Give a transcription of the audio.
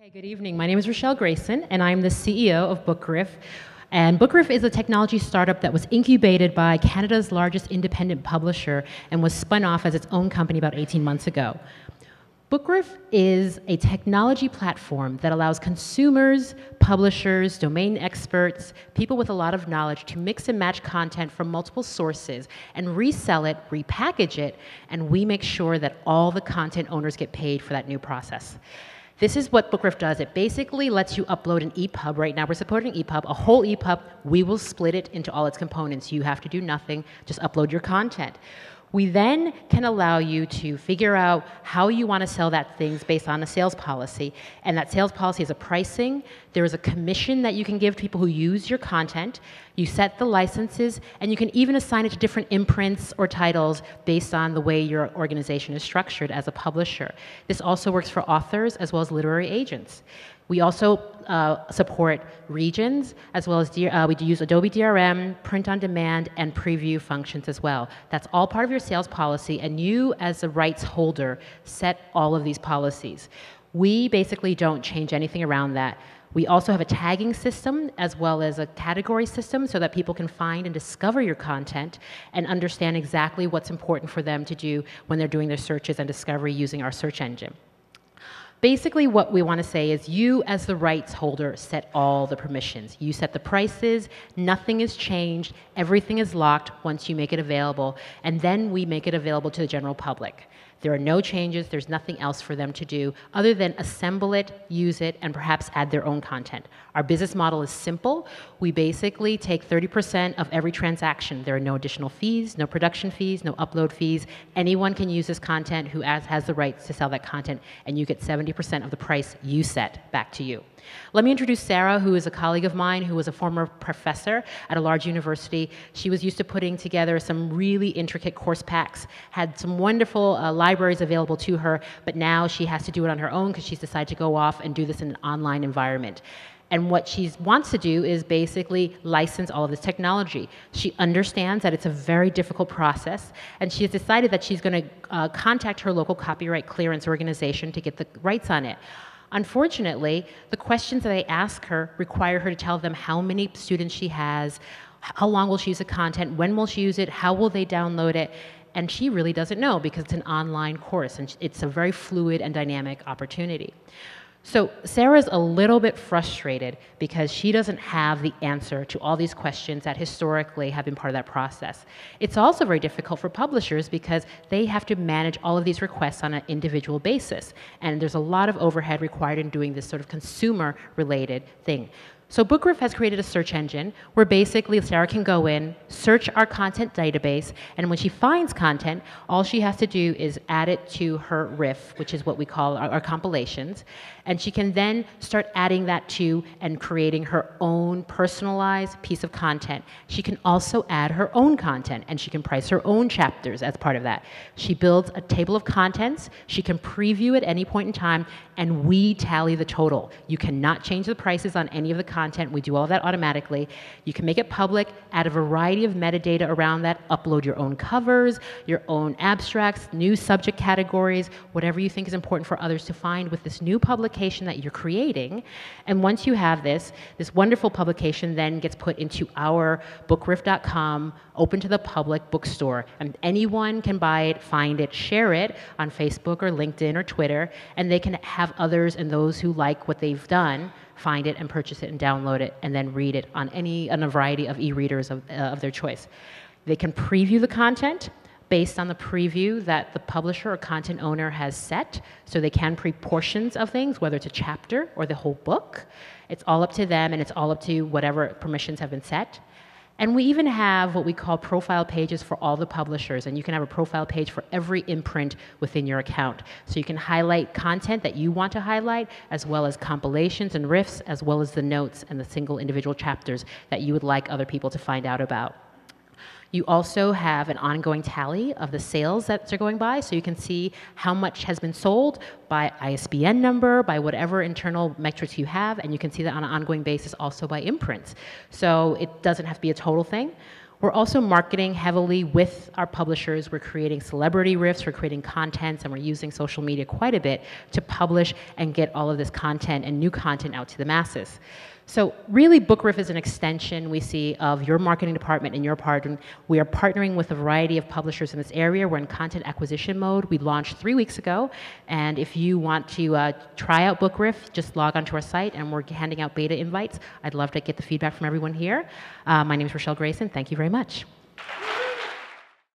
Hey, good evening. My name is Rochell Grayson, and I'm the CEO of BookRiff. And BookRiff is a technology startup that was incubated by Canada's largest independent publisher and was spun off as its own company about 18 months ago. BookRiff is a technology platform that allows consumers, publishers, domain experts, people with a lot of knowledge to mix and match content from multiple sources and resell it, repackage it, and we make sure that all the content owners get paid for that new process. This is what BookRiff does. It basically lets you upload an EPUB. Right now we're supporting EPUB, a whole EPUB. We will split it into all its components. You have to do nothing, just upload your content. We then can allow you to figure out how you want to sell that things based on a sales policy. And that sales policy is a pricing. There is a commission that you can give to people who use your content. You set the licenses, and you can even assign it to different imprints or titles based on the way your organization is structured as a publisher. This also works for authors as well as literary agents. We also support regions, as well as we use Adobe DRM, print on demand, and preview functions as well. That's all part of your sales policy, and you as the rights holder set all of these policies. We basically don't change anything around that. We also have a tagging system as well as a category system so that people can find and discover your content and understand exactly what's important for them to do when they're doing their searches and discovery using our search engine. Basically, what we want to say is you, as the rights holder, set all the permissions. You set the prices, nothing is changed, everything is locked once you make it available, and then we make it available to the general public. There are no changes, there's nothing else for them to do other than assemble it, use it, and perhaps add their own content. Our business model is simple. We basically take 30% of every transaction. There are no additional fees, no production fees, no upload fees. Anyone can use this content who has the rights to sell that content, and you get 70% of the price you set back to you. Let me introduce Sarah, who is a colleague of mine, who was a former professor at a large university. She was used to putting together some really intricate course packs, had some wonderful libraries available to her, but now she has to do it on her own because she's decided to go off and do this in an online environment. And what she wants to do is basically license all of this technology. She understands that it's a very difficult process, and she has decided that she's going to contact her local copyright clearance organization to get the rights on it. Unfortunately, the questions that I ask her require her to tell them how many students she has, how long will she use the content, when will she use it, how will they download it, and she really doesn't know because it's an online course and it's a very fluid and dynamic opportunity. So Sarah's a little bit frustrated because she doesn't have the answer to all these questions that historically have been part of that process. It's also very difficult for publishers because they have to manage all of these requests on an individual basis. And there's a lot of overhead required in doing this sort of consumer-related thing. So BookRiff has created a search engine where basically Sarah can go in, search our content database, and when she finds content, all she has to do is add it to her riff, which is what we call our compilations, and she can then start adding that to and creating her own personalized piece of content. She can also add her own content, and she can price her own chapters as part of that. She builds a table of contents, she can preview at any point in time, and we tally the total. You cannot change the prices on any of the content. We do all of that automatically. You can make it public, add a variety of metadata around that, upload your own covers, your own abstracts, new subject categories, whatever you think is important for others to find with this new publication that you're creating. And once you have this wonderful publication then gets put into our bookriff.com, open to the public bookstore. And anyone can buy it, find it, share it on Facebook or LinkedIn or Twitter, and they can have others and those who like what they've done find it and purchase it and download it and then read it on a variety of e-readers of their choice. They can preview the content based on the preview that the publisher or content owner has set, so they can pre-portions of things, whether it's a chapter or the whole book. It's all up to them, and it's all up to whatever permissions have been set. And we even have what we call profile pages for all the publishers, and you can have a profile page for every imprint within your account. So you can highlight content that you want to highlight, as well as compilations and riffs, as well as the notes and the single individual chapters that you would like other people to find out about. You also have an ongoing tally of the sales that are going by, so you can see how much has been sold by ISBN number, by whatever internal metrics you have, and you can see that on an ongoing basis also by imprints. So it doesn't have to be a total thing. We're also marketing heavily with our publishers. We're creating celebrity riffs, we're creating contents, and we're using social media quite a bit to publish and get all of this content and new content out to the masses. So really, Book Riff is an extension, we see, of your marketing department and your partner. We are partnering with a variety of publishers in this area. We're in content acquisition mode. We launched 3 weeks ago, and if you want to try out Book Riff, just log onto our site, and we're handing out beta invites. I'd love to get the feedback from everyone here. My name is Rochell Grayson. Thank you very much.